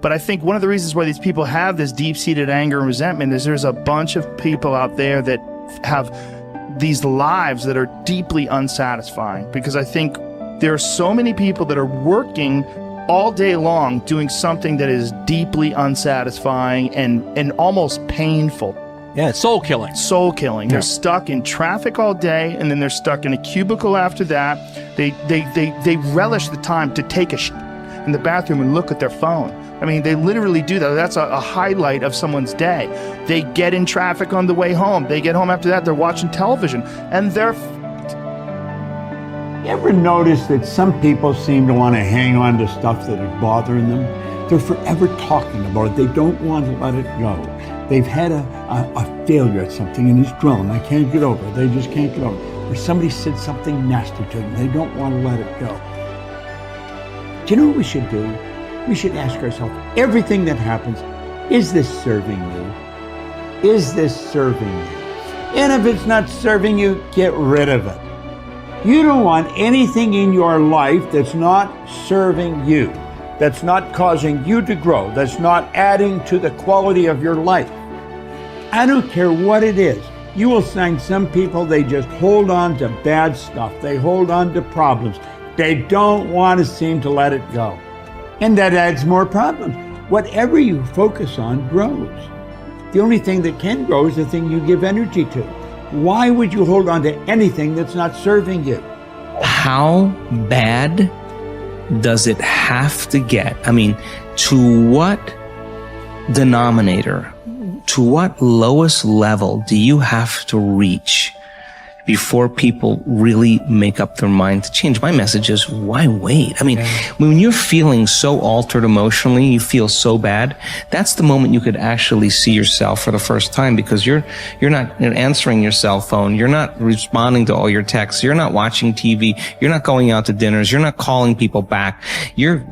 But I think one of the reasons why these people have this deep-seated anger and resentment is there's a bunch of people out there that have these lives that are deeply unsatisfying, because I think there are so many people that are working all day long doing something that is deeply unsatisfying and almost painful. Yeah, soul killing. Soul killing. Yeah. They're stuck in traffic all day, and then they're stuck in a cubicle after that. They relish the time to take a shit in the bathroom and look at their phone. I mean, they literally do that. That's a highlight of someone's day. They get in traffic on the way home. They get home after that, they're watching television, and they're You ever notice that some people seem to want to hang on to stuff that is bothering them? They're forever talking about it. They don't want to let it go. They've had a failure at something and it's dwelling. They can't get over it. They just can't get over it. Or somebody said something nasty to them. They don't want to let it go. Do you know what we should do? We should ask ourselves, everything that happens, is this serving you? Is this serving you? And if it's not serving you, get rid of it. You don't want anything in your life that's not serving you, that's not causing you to grow, that's not adding to the quality of your life. I don't care what it is. You will find some people, they just hold on to bad stuff. They hold on to problems. They don't want to seem to let it go. And that adds more problems. Whatever you focus on grows. The only thing that can grow is the thing you give energy to. Why would you hold on to anything that's not serving you? How bad does it have to get? I mean, to what denominator, to what lowest level do you have to reach before people really make up their mind to change? My message is, why wait? I mean, when you're feeling so altered emotionally, you feel so bad, that's the moment you could actually see yourself for the first time, because you're not answering your cell phone, you're not responding to all your texts, you're not watching TV, you're not going out to dinners, you're not calling people back.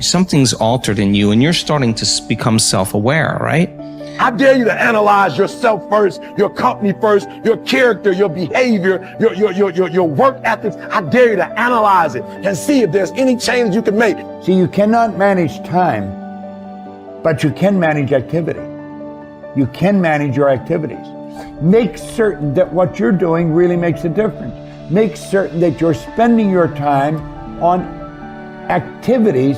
Something's altered in you, and you're starting to become self-aware, right? I dare you to analyze yourself first, your company first, your character, your behavior, your work ethics. I dare you to analyze it and see if there's any change you can make. See, you cannot manage time, but you can manage activity. You can manage your activities. Make certain that what you're doing really makes a difference. Make certain that you're spending your time on activities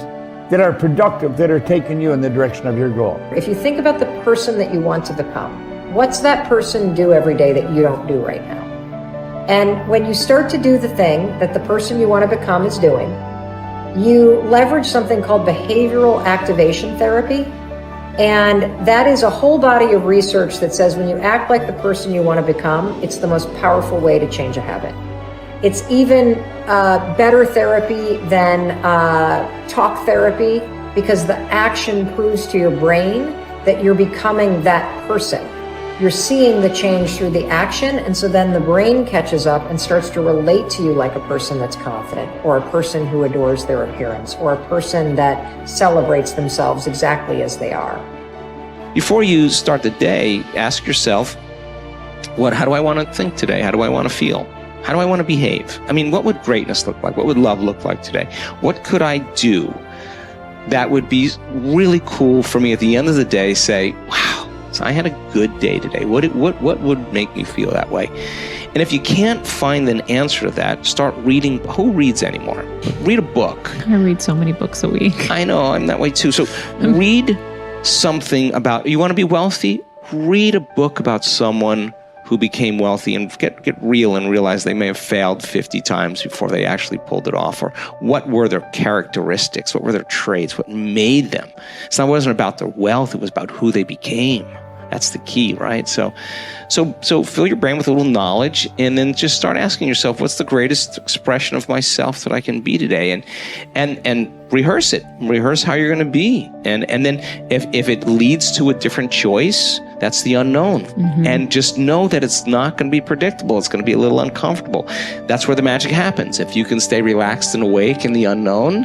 that are productive, that are taking you in the direction of your goal. If you think about the person that you want to become, what's that person do every day that you don't do right now? And when you start to do the thing that the person you want to become is doing, you leverage something called behavioral activation therapy. And that is a whole body of research that says when you act like the person you want to become, it's the most powerful way to change a habit. It's even better therapy than talk therapy, because the action proves to your brain that you're becoming that person. You're seeing the change through the action, and so then the brain catches up and starts to relate to you like a person that's confident, or a person who adores their appearance, or a person that celebrates themselves exactly as they are. Before you start the day, ask yourself, how do I want to think today? How do I want to feel? How do I want to behave? I mean, what would greatness look like? What would love look like today? What could I do that would be really cool for me at the end of the day? Say, wow, so I had a good day today. What would make me feel that way? And if you can't find an answer to that, start reading. Who reads anymore? Read a book. I read so many books a week. I know, I'm that way too. So read something about, you want to be wealthy? Read a book about someone who became wealthy, and get real and realize they may have failed 50 times before they actually pulled it off. Or what were their characteristics? What were their traits? What made them? It wasn't about their wealth, it was about who they became. That's the key, right? So fill your brain with a little knowledge, and then just start asking yourself, what's the greatest expression of myself that I can be today? And rehearse it. Rehearse how you're going to be. And then if it leads to a different choice, that's the unknown. Mm-hmm. And just know that it's not going to be predictable. It's going to be a little uncomfortable. That's where the magic happens. If you can stay relaxed and awake in the unknown,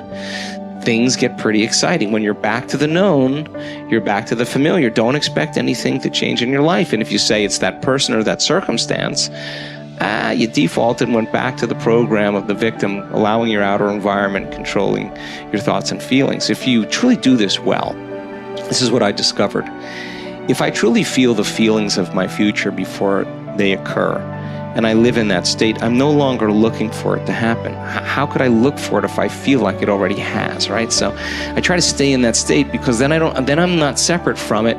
things get pretty exciting. When you're back to the known, you're back to the familiar. Don't expect anything to change in your life. And if you say it's that person or that circumstance, you defaulted and went back to the program of the victim, allowing your outer environment controlling your thoughts and feelings. If you truly do this well, This is what I discovered. If I truly feel the feelings of my future before they occur, and I live in that state, I'm no longer looking for it to happen. How could I look for it if I feel like it already has, right? So I try to stay in that state, because then I'm not separate from it.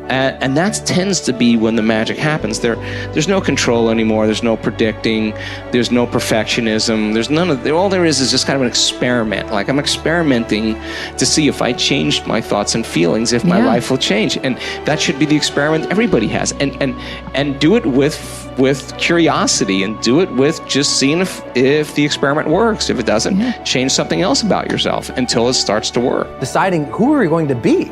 And that tends to be when the magic happens. There's no control anymore. There's no predicting. There's no perfectionism. There's none of. All there is just kind of an experiment. Like, I'm experimenting to see if I changed my thoughts and feelings, if my life will change. And that should be the experiment everybody has. And do it with curiosity, and do it with just seeing if the experiment works. If it doesn't, change something else about yourself until it starts to work. Deciding who are we going to be.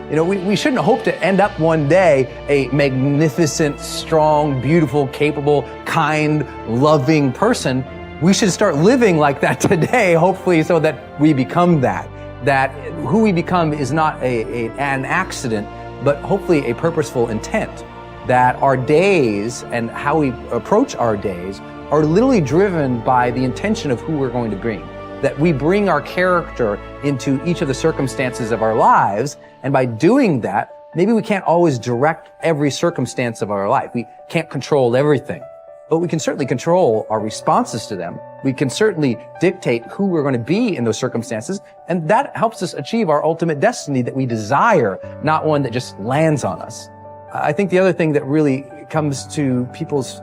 You know, we shouldn't hope to end up one day a magnificent, strong, beautiful, capable, kind, loving person. We should start living like that today, hopefully, so that we become that. That who we become is not an accident, but hopefully a purposeful intent. That our days and how we approach our days are literally driven by the intention of who we're going to bring. That we bring our character into each of the circumstances of our lives, and by doing that, maybe we can't always direct every circumstance of our life. We can't control everything, but we can certainly control our responses to them. We can certainly dictate who we're going to be in those circumstances, and that helps us achieve our ultimate destiny that we desire, not one that just lands on us. I think the other thing that really comes to people's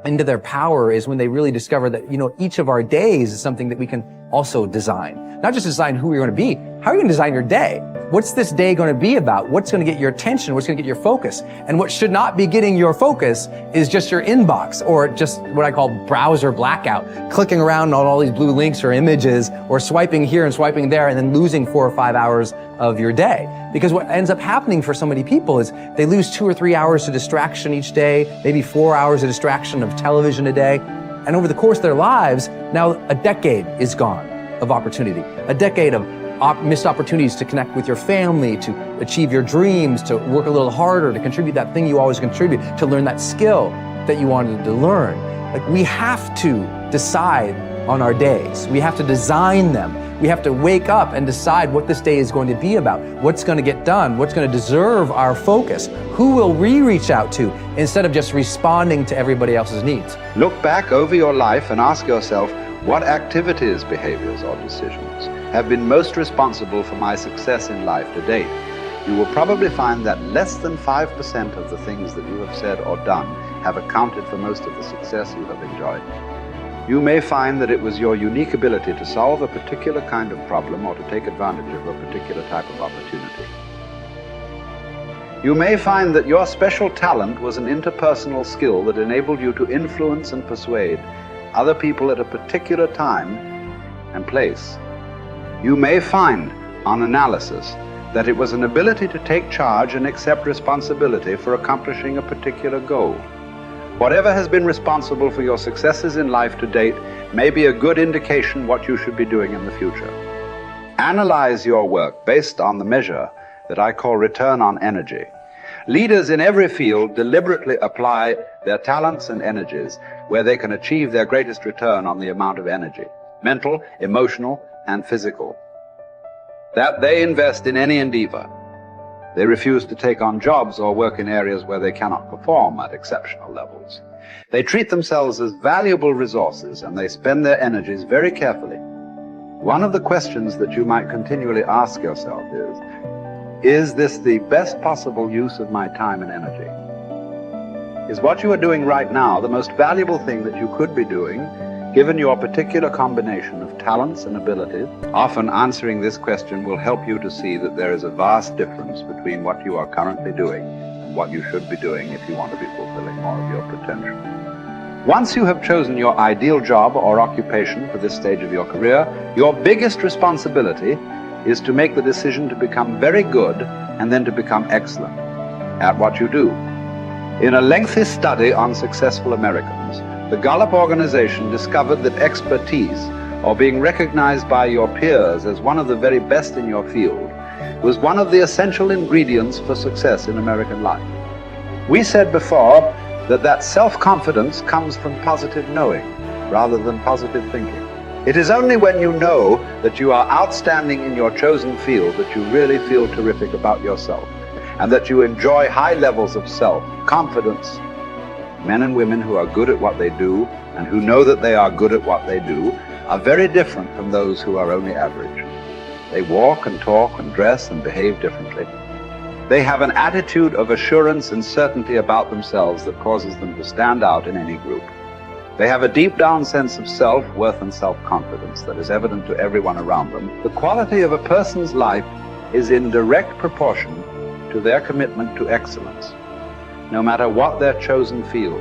into their power is when they really discover that, you know, each of our days is something that we can also design. Not just design who you're going to be. How are you going to design your day? What's this day going to be about? What's going to get your attention? What's going to get your focus? And what should not be getting your focus is just your inbox, or just what I call browser blackout, clicking around on all these blue links or images, or swiping here and swiping there, and then losing 4 or 5 hours of your day. Because what ends up happening for so many people is they lose 2 or 3 hours to distraction each day, maybe 4 hours of distraction of television a day. And over the course of their lives, now a decade is gone of opportunity, a decade of missed opportunities to connect with your family, to achieve your dreams, to work a little harder, to contribute that thing you always contribute, to learn that skill that you wanted to learn. Like, we have to decide on our days. We have to design them. We have to wake up and decide what this day is going to be about, what's going to get done, what's going to deserve our focus, who will we reach out to, instead of just responding to everybody else's needs. Look back over your life and ask yourself, what activities, behaviors, or decisions have been most responsible for my success in life to date? You will probably find that less than 5% of the things that you have said or done have accounted for most of the success you have enjoyed. You may find that it was your unique ability to solve a particular kind of problem or to take advantage of a particular type of opportunity. You may find that your special talent was an interpersonal skill that enabled you to influence and persuade other people at a particular time and place. You may find, on analysis, that it was an ability to take charge and accept responsibility for accomplishing a particular goal. Whatever has been responsible for your successes in life to date may be a good indication what you should be doing in the future. Analyze your work based on the measure that I call return on energy. Leaders in every field deliberately apply their talents and energies where they can achieve their greatest return on the amount of energy, mental, emotional, and physical, that they invest in any endeavor. They refuse to take on jobs or work in areas where they cannot perform at exceptional levels. They treat themselves as valuable resources, and they spend their energies very carefully. One of the questions that you might continually ask yourself is this the best possible use of my time and energy? Is what you are doing right now the most valuable thing that you could be doing, given your particular combination of talents and abilities? Often answering this question will help you to see that there is a vast difference between what you are currently doing and what you should be doing if you want to be fulfilling more of your potential. Once you have chosen your ideal job or occupation for this stage of your career, your biggest responsibility is to make the decision to become very good and then to become excellent at what you do. In a lengthy study on successful Americans, the Gallup organization discovered that expertise, or being recognized by your peers as one of the very best in your field, was one of the essential ingredients for success in American life. We said before that self-confidence comes from positive knowing rather than positive thinking. It is only when you know that you are outstanding in your chosen field that you really feel terrific about yourself, and that you enjoy high levels of self-confidence. Men and women who are good at what they do and who know that they are good at what they do are very different from those who are only average. They walk and talk and dress and behave differently. They have an attitude of assurance and certainty about themselves that causes them to stand out in any group. They have a deep down sense of self-worth and self-confidence that is evident to everyone around them. The quality of a person's life is in direct proportion to their commitment to excellence, no matter what their chosen field.